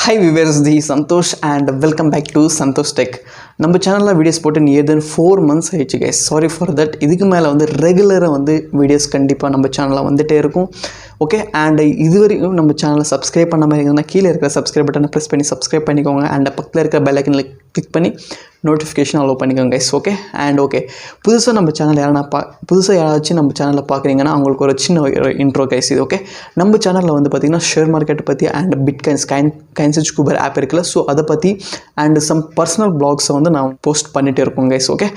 Hi viewers, this is Santosh and welcome back to santhoshtech. நம்ம சேனல்ல videos போட்டு near than 4 months ஆயிடுச்சு guys. Sorry for that. இதுக்கு மேல வந்து ரெகுலரா வந்து வீடியோஸ் கண்டிப்பா நம்ம சேனல்ல வந்துட்டே இருக்கும். ஓகே and இதுவரைக்கும் நம்ம சேனலை சப்ஸ்கிரைப் பண்ண மாதிரி இருந்தா கீழ இருக்கிற சப்ஸ்கிரைப் பட்டனை பிரஸ் பண்ணி சப்ஸ்கிரைப் பண்ணிக்கோங்க and பக்கத்துல இருக்கிற பெல் ஐகானை கிளிக் பண்ணி நோட்டிஃபிகேஷன் அலோ பண்ணிக்கோங்க guys. ஓகே and ஓகே புதுசா நம்ம சேனல் யாராச்சும் நம்ம சேனலை பார்க்குறீங்கன்னா அவங்களுக்கு ஒரு சின்ன இன்ட்ரோ guys. இது ஓகே நம்ம சேனல்ல வந்து பாத்தீங்கன்னா ஷேர் மார்க்கெட் பத்தி and bitcoins Coinswitch kuber app இருக்குல சோ அத பத்தி and some personal blogs வந்து நான் போஸ்ட் பண்ணிட்டே இருக்கோம் guys. ஓகே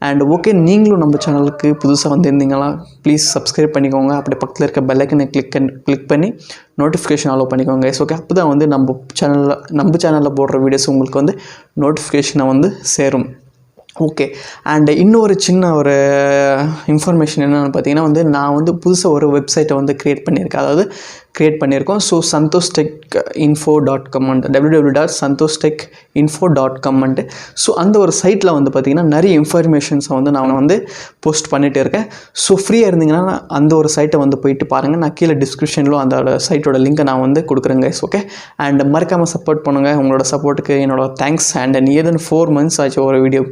and ஓகே நீங்களும் நம்ம சேனலுக்கு புதுசா வந்திருந்தீங்களா ப்ளீஸ் சப்ஸ்கிரைப் பண்ணிக்கோங்க. அப்படியே பக்கத்துல இருக்க பெல் ஐகானை கிளிக் பண்ணி நோட்டிஃபிகேஷன் அலோ பண்ணிக்கோங்க guys. ஓகே அப்பதான் வந்து நம்ம சேனல்ல போடுற வீடியோஸ் உங்களுக்கு வந்து நோட்டிஃபிகேஷனை வந்து சேரும். ஓகே and இன்னொரு சின்ன ஒரு இன்ஃபர்மேஷன் என்னன்னு பார்த்தீங்கன்னா வந்து நான் வந்து புதுசாக ஒரு வெப்சைட்டை வந்து கிரியேட் பண்ணியிருக்கோம். ஸோ santhoshtechinfo.com www.santhoshtechinfo.com ஸோ அந்த ஒரு சைட்டில் வந்து பார்த்திங்கன்னா நிறைய இன்ஃபர்மேஷன்ஸை வந்து நான் வந்து போஸ்ட் பண்ணிகிட்டே இருக்கேன். ஸோ ஃப்ரீயாக இருந்தீங்கன்னா அந்த ஒரு சைட்டை வந்து போயிட்டு பாருங்கள். நான் கீழே டிஸ்கிரிப்ஷனில் அந்த சைட்டோட லிங்கை நான் வந்து கொடுக்குறேங்க guys. ஓகே அண்ட் மறக்காமல் சப்போர்ட் பண்ணுங்கள். உங்களோட சப்போர்ட்டுக்கு என்னோட thanks. And near then 4 months ஆச்சு ஒரு வீடியோ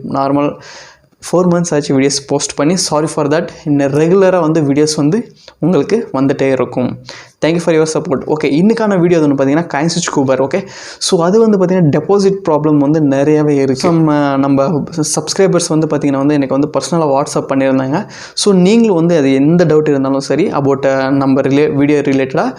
4 months ஆச்சு வீடியோஸ் போஸ்ட் பண்ணி. Sorry for that. இன்னும் ரெகுலராக வந்து வீடியோஸ் வந்து உங்களுக்கு வந்துட்டே இருக்கும். Thank you for your support. Okay இன்னைக்கான வீடியோ வந்து பார்த்தீங்கன்னா Coinswitch kuber. ஓகே ஸோ அது வந்து பார்த்தீங்கன்னா டெபாசிட் ப்ராப்ளம் வந்து நிறையவே இருக்குது. நம்ம சப்ஸ்கிரைபர்ஸ் வந்து பார்த்தீங்கன்னா வந்து எனக்கு வந்து பர்சனலாக வாட்ஸ்அப் பண்ணியிருந்தாங்க. ஸோ நீங்களும் வந்து அது எந்த டவுட் இருந்தாலும் சரி அபவுட் நம்ம வீடியோ ரிலேட்டடாக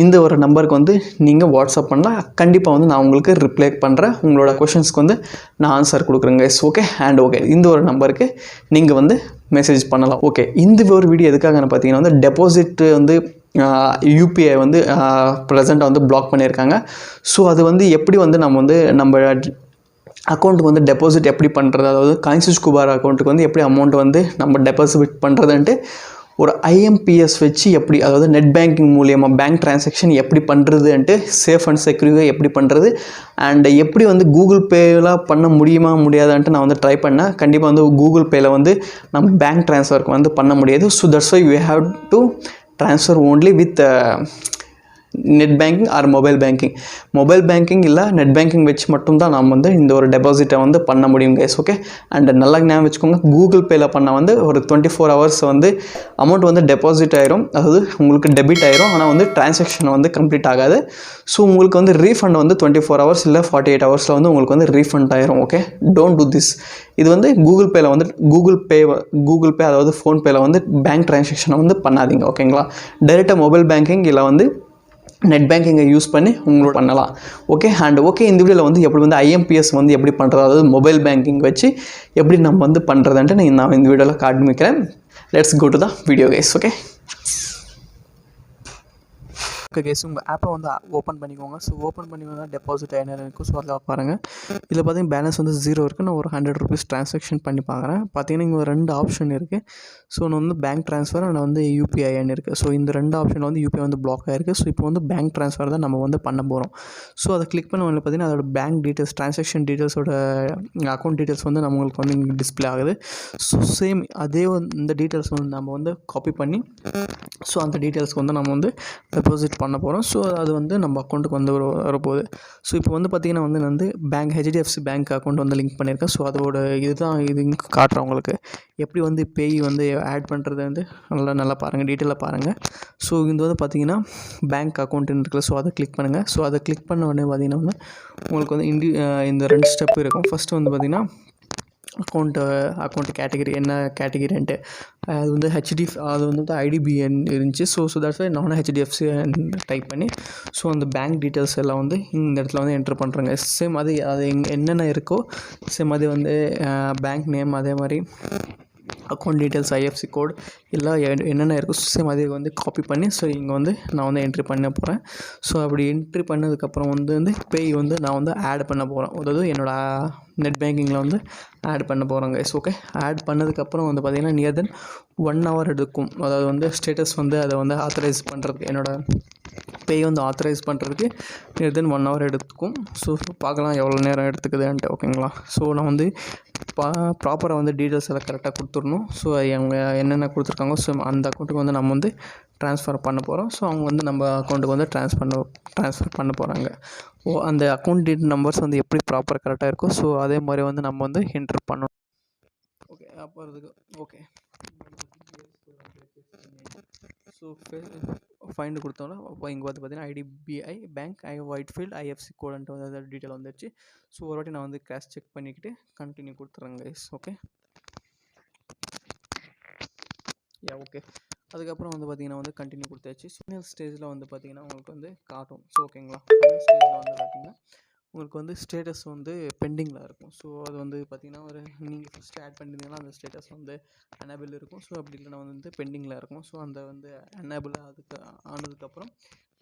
இந்த ஒரு நம்பருக்கு வந்து நீங்கள் வாட்ஸ்அப் பண்ணலாம். கண்டிப்பாக வந்து நான் உங்களுக்கு ரிப்ளை பண்ணுறேன். உங்களோட கொஷின்ஸ்க்கு வந்து நான் ஆன்சர் கொடுக்குறேங்க guys. ஓகே அண்ட் ஓகே இந்த ஒரு நம்பருக்கு நீங்கள் வந்து மெசேஜ் பண்ணலாம். ஓகே இந்த ஒரு வீடியோ எதுக்காகன்னு பார்த்தீங்கன்னா வந்து டெபாசிட் வந்து UPI வந்து ப்ரெசென்ட்டாக வந்து பிளாக் பண்ணியிருக்காங்க. ஸோ அது வந்து எப்படி வந்து நம்ம அக்கௌண்ட்டுக்கு வந்து டெபாசிட் எப்படி பண்ணுறது, அதாவது Coinswitch kuber அக்கௌண்ட்டுக்கு வந்து எப்படி அமௌண்ட் வந்து நம்ம டெபாசிட் பண்ணுறதுன்ட்டு ஒரு IMPS வச்சு எப்படி, அதாவது நெட் பேங்கிங் மூலியமாக பேங்க் ட்ரான்சாக்ஷன் எப்படி பண்ணுறதுன்ட்டு சேஃப் அண்ட் செக்யூரிவாக எப்படி பண்ணுறது அண்ட் எப்படி வந்து கூகுள் பேலாம் பண்ண முடியாதான்ட்டு நான் வந்து ட்ரை பண்ணேன். கண்டிப்பாக வந்து கூகுள் பேயில் வந்து நம்ம பேங்க் ட்ரான்ஸ்ஃபருக்கு வந்து பண்ண முடியாது. So that's why we have to transfer only with net banking or mobile banking இல்லை நெட் பேங்கிங் வச்சு மட்டும்தான் நாம் வந்து இந்த ஒரு டெபாசிட்டை வந்து பண்ண முடியும் guys. ஓகே அண்ட் நல்லா ஞாபகம் வச்சுக்கோங்க, கூகுள் பேயில் பண்ண வந்து ஒரு 24 hours வந்து அமௌண்ட் வந்து டெபாசிட் ஆயிரும், அதாவது உங்களுக்கு டெபிட் ஆயிரும். ஆனால் வந்து டிரான்சாக்ஷன் வந்து கம்ப்ளீட் ஆகாது. ஸோ உங்களுக்கு வந்து ரீஃபண்ட் வந்து 24 hours இல்லை 48 hours வந்து உங்களுக்கு வந்து ரீஃபண்ட் ஆயிரும். Okay don't do this. இது வந்து கூகுள் பேயில் வந்து கூகுள் பே அதாவது ஃபோன்பேயில் வந்து பேங்க் டிரான்சாக்ஷனை வந்து பண்ணாதீங்க. ஓகேங்களா, டைரெக்டாக மொபைல் பேங்கிங் இல்லை வந்து நெட் பேங்கிங்கை யூஸ் பண்ணி உங்களோட பண்ணலாம். ஓகே அண்ட் ஓகே இந்த வீடியோவில் வந்து எப்படி வந்து IMPS வந்து எப்படி பண்ணுறது, அதாவது மொபைல் பேங்கிங் வச்சு எப்படி நம்ம வந்து பண்ணுறதுன்ட்டு நான் இந்த வீடியோவில் காண்பிக்கிறேன். Let's go to the video guys. Okay okay guys உங்கள் ஆப்பை வந்து ஓப்பன் பண்ணிக்கோங்க. ஸோ ஓப்பன் பண்ணிக்கோங்க, டெபாசிட் என்ன இருக்கும் ஸோ அதில் பாருங்கள். இதில் பார்த்தீங்கன்னா பேலன்ஸ் வந்து 0 இருக்குது. நான் ஒரு 100 rupees ட்ரான்சாக்ஷன் பண்ணி பார்க்குறேன். பார்த்தீங்கன்னா இங்கே 2 ஆப்ஷன் இருக்குது. ஸோ நான் வந்து பேங்க் ட்ரான்ஸ்ஃபர் அண்ட் வந்து UPI இருக்குது. ஸோ இந்த 2 ஆப்ஷனில் வந்து UPI வந்து பிளாக் ஆகிருக்கு. ஸோ இப்போ வந்து பேங்க் ட்ரான்ஸ்ஃபர் தான் நம்ம வந்து பண்ண போகிறோம். ஸோ அதை கிளிக் பண்ண வந்து பார்த்தீங்கன்னா அதோட பேங்க் டீட்டெயில்ஸ், ட்ரான்சாக்ஷன் டீட்டெயில்ஸோட அக்கௌண்ட் டீட்டெயில்ஸ் வந்து நம்மளுக்கு வந்து இங்கே டிஸ்பிளே ஆகுது. ஸோ சேம் அதே இந்த டீட்டெயில்ஸ் வந்து நம்ம வந்து காப்பி பண்ணி ஸோ அந்த டீட்டெயில்ஸ்க்கு வந்து நம்ம வந்து டெபாசிட் பண்ண போகிறோம். ஸோ அது வந்து நம்ம அக்கௌண்ட்டுக்கு வந்து வரப்போகுது. ஸோ இப்போ வந்து பார்த்திங்கன்னா வந்து நான் வந்து பேங்க் HDFC பேங்க் அக்கௌண்ட் வந்து லிங்க் பண்ணியிருக்கேன். ஸோ அதோட இது காட்டுறேன் உங்களுக்கு எப்படி வந்து பேய் வந்து ஆட் பண்ணுறது வந்து நல்லா பாருங்கள், டீட்டெயிலாக பாருங்கள். ஸோ இது வந்து பார்த்திங்கன்னா பேங்க் அக்கௌண்ட்டுன்னு இருக்குல்ல, ஸோ அதை கிளிக் பண்ணுங்கள். ஸோ அதை கிளிக் பண்ண உடனே பார்த்திங்கன்னா வந்து உங்களுக்கு வந்து இந்த 2 ஸ்டெப் இருக்கும். ஃபஸ்ட்டு வந்து பார்த்திங்கன்னா அக்கௌண்ட் கேட்டகரி என்ன கேட்டகரின்ட்டு அது வந்து அது வந்து IDBN இருந்துச்சு. ஸோ தட்ஸ் வை நான் HDFC டைப் பண்ணி ஸோ அந்த பேங்க் டீட்டெயில்ஸ் எல்லாம் வந்து இந்த இடத்துல வந்து என்ட்ரு பண்ணுறேங்க. சேம் அது என்னென்ன இருக்கோ சேம் அது வந்து பேங்க் நேம், அதே மாதிரி அக்கௌண்ட் டீட்டெயில்ஸ், IFSC கோட் எல்லாம் என்னென்ன இருக்கோ சேம் அதே வந்து காப்பி பண்ணி ஸோ இங்கே வந்து நான் வந்து என்ட்ரி பண்ண போகிறேன். ஸோ அப்படி என்ட்ரி பண்ணதுக்கப்புறம் வந்து பேய் வந்து நான் வந்து ஆட் பண்ண போகிறேன், அதாவது என்னோடய நெட் பேங்கிங்கில் வந்து ஆட் பண்ண போகிறோம் guys. ஓகே ஆட் பண்ணதுக்கப்புறம் வந்து பார்த்திங்கன்னா நியர் தென் 1 hour எடுக்கும். அதாவது வந்து ஸ்டேட்டஸ் வந்து அதை வந்து ஆத்தரைஸ் பண்ணுறதுக்கு, என்னோடய பேய் வந்து ஆத்தரைஸ் பண்ணுறதுக்கு நியர் தென் 1 hour எடுத்துக்கும். ஸோ பார்க்கலாம் எவ்வளோ நேரம் எடுத்துக்குதுன்ட்டு. ஓகேங்களா, ஸோ நான் வந்து ப்ராப்பராக வந்து டீட்டெயில்ஸ் எல்லாம் கரெக்டாக கொடுத்துடணும். ஸோ அவங்க என்னென்ன கொடுத்துருக்காங்க ஸோ அந்த அக்கௌண்ட்டுக்கு வந்து நம்ம வந்து ட்ரான்ஸ்ஃபர் பண்ண போகிறோம். ஸோ அவங்க வந்து நம்ம அக்கௌண்ட்டுக்கு வந்து ட்ரான்ஸ்ஃபர் பண்ண போகிறாங்க. அந்த அக்கௌண்ட் டீட்டெயில் நம்பர்ஸ் வந்து எப்படி ப்ராப்பர் கரெக்டாக இருக்கும். ஸோ அதே மாதிரி வந்து நம்ம வந்து என்ட்ரு பண்ணணும். ஓகே அப்போ அதுக்கு ஓகே ஸோ ஃபைண்டு கொடுத்தோம்னா இங்கே வந்து பார்த்தீங்கன்னா ஐடிபிஐ பேங்க் ஒயிட்ஃபீல்ட் ஐஎஃப்சி கோடுன்ட்டு வந்து அதோட டீட்டெயில் வந்துடுச்சு. ஸோ ஒரு வாட்டி நான் வந்து கிராஸ் செக் பண்ணிக்கிட்டு கண்டினியூ கொடுத்துட்றேங்க கைஸ். ஓகே ஓகே அதுக்கப்புறம் வந்து பார்த்திங்கன்னா வந்து கண்டினியூ கொடுத்தாச்சு. ஃபைனல் ஸ்டேஜில் வந்து பார்த்திங்கன்னா உங்களுக்கு வந்து காட்டும். ஸோ ஓகேங்களா, ஃபைனல் ஸ்டேஜில் வந்து பார்த்திங்கன்னா உங்களுக்கு வந்து ஸ்டேட்டஸ் வந்து பெண்டிங்கில் இருக்கும். ஸோ அது வந்து பார்த்திங்கன்னா ஒரு நீங்கள் ஃபஸ்ட்டு ஆட் பண்ணியிருந்தீங்கன்னா அந்த ஸ்டேட்டஸ் வந்து எனேபிள் இருக்கும். ஸோ அப்படி இல்லைனா வந்து பெண்டிங்கில் இருக்கும். ஸோ அந்த வந்து எனேபிள் அதுக்கு ஆனதுக்கப்புறம்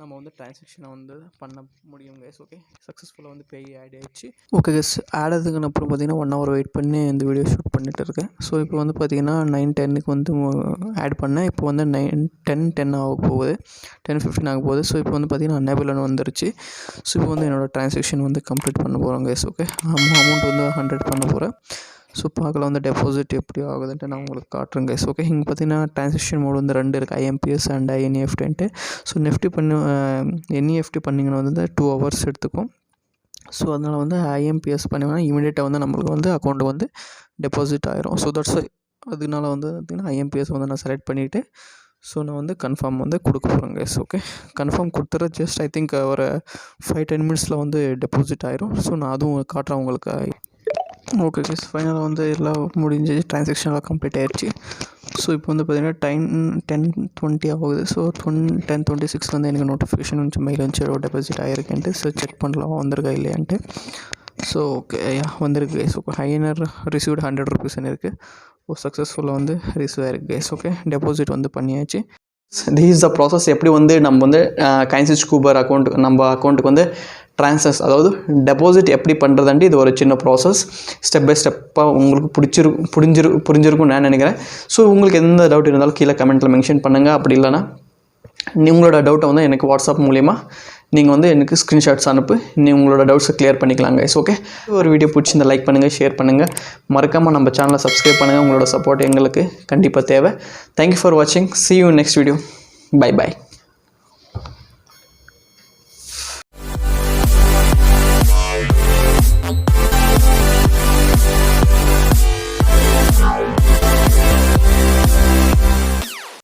நம்ம வந்து ட்ரான்சாக்ஷனை வந்து பண்ண முடியும் கைஸ். ஓகே சக்ஸஸ்ஃபுல்லாக வந்து பேய் ஆட் ஆகிடுச்சு. ஓகே கைஸ் ஆட் ஆனதுக்கு அப்புறம் பார்த்திங்கன்னா 1 hour வெயிட் பண்ணி இந்த வீடியோ ஷூட் பண்ணிட்டு இருக்கேன். ஸோ இப்போ வந்து பார்த்திங்கன்னா 9:10 வந்து ஆட் பண்ணேன். இப்போ வந்து 10:10 ஆக போகுது, 10:15 ஆக போகுது. ஸோ இப்போ வந்து பார்த்திங்கன்னா எனேபிள்னு வந்துருச்சு. ஸோ இப்போ வந்து என்னோடய ட்ரான்சாக்ஷன் வந்து கம்ப்ளீட் பண்ண போகிறோம் கைஸ். ஓகே அமௌண்ட் வந்து 100 பண்ண போகிறேன். ஸோ பார்க்கலாம் வந்து டெபாசிட் எப்படி ஆகுதுன்ட்டு நான் உங்களுக்கு காட்டுறேன் கைஸ். ஓகே இங்கே பார்த்தீங்கன்னா ட்ரான்சாக்ஷன் மோட் வந்து 2 இருக்குது, IMPS அண்ட் NEFTன்ட்டு. ஸோ NEFT பண்ணிங்கன்னா வந்து 2 hours எடுத்துக்கும். ஸோ அதனால் வந்து IMPS பண்ணிங்கன்னா இமீடியட்டாக வந்து நம்மளுக்கு வந்து அக்கௌண்ட் வந்து டெபாசிட் ஆகிரும். ஸோ தட்ஸ் அதனால வந்து பார்த்திங்கன்னா IMPS வந்து நான் செலக்ட் பண்ணிவிட்டு ஸோ நான் வந்து கன்ஃபார்ம் வந்து கொடுக்க போகிறேன் கைஸ். ஓகே கன்ஃபார்ம் கொடுத்துற ஜஸ்ட் ஐ திங்க் ஒரு 5-10 minutesல வந்து டெபாசிட் ஆகிரும். ஸோ நான் அதுவும் காட்டுறேன் உங்களுக்கு. ஓகே கைஸ் ஃபைனலாக வந்து எல்லாம் முடிஞ்சு ட்ரான்சாக்ஷன்லாம் கம்ப்ளீட் ஆகிடுச்சு. ஸோ இப்போ வந்து பார்த்திங்கன்னா டைம் 10:20 ஆகுது. ஸோ 10:26 வந்து எனக்கு நோட்டிஃபிகேஷன் வந்துச்சு, மெயில் வந்துச்சு டெபாசிட் ஆகிருக்கேன்ட்டு. ஸோ செக் பண்ணலாம் வந்திருக்கா இல்லையான்ட்டு. ஸோ ஓகே வந்திருக்கு கைஸ். ஓகே ஹைனர் ரிசீவ்டு 100 rupeesன்னு இருக்குது. சக்ஸஸ்ஃபுல்லாக வந்து ரிசீவ் ஆகிருக்கு கைஸ். ஓகே டெபாசிட் வந்து பண்ணியாச்சு. This is the process. எப்படி வந்து நம்ம வந்து Coinswitch குபர் நம்ம அக்கௌண்ட்டுக்கு வந்து ட்ரான்ஸ்ஃபர்ஸ் அதாவது டெபாசிட் எப்படி பண்ணுறதாண்டி இது ஒரு சின்ன ப்ராசஸ். ஸ்டெப் பை ஸ்டெப்பாக உங்களுக்கு புரிஞ்சிருக்கும் நான் நினைக்கிறேன். ஸோ உங்களுக்கு எந்த டவுட் இருந்தாலும் கீழே கமெண்ட்டில் மென்ஷன் பண்ணுங்கள். அப்படி இல்லைனா உங்களோட டவுட்டை வந்து எனக்கு வாட்ஸ்அப் மூலிமா நீங்கள் வந்து எனக்கு ஸ்க்ரீன்ஷாட்ஸ் அனுப்பு, உங்களோட டவுட்ஸை கிளியர் பண்ணிக்கலாங்க கைஸ். ஓகே ஒரு வீடியோ பிடிச்சிருந்தா லைக் பண்ணுங்கள், ஷேர் பண்ணுங்கள், மறக்காமல் நம்ம சேனலை சப்ஸ்கிரைப் பண்ணுங்கள். உங்களோட சப்போர்ட் எங்களுக்கு கண்டிப்பாக தேவை. தேங்க்யூ ஃபார் வாட்சிங். see you in next video. Bye bye.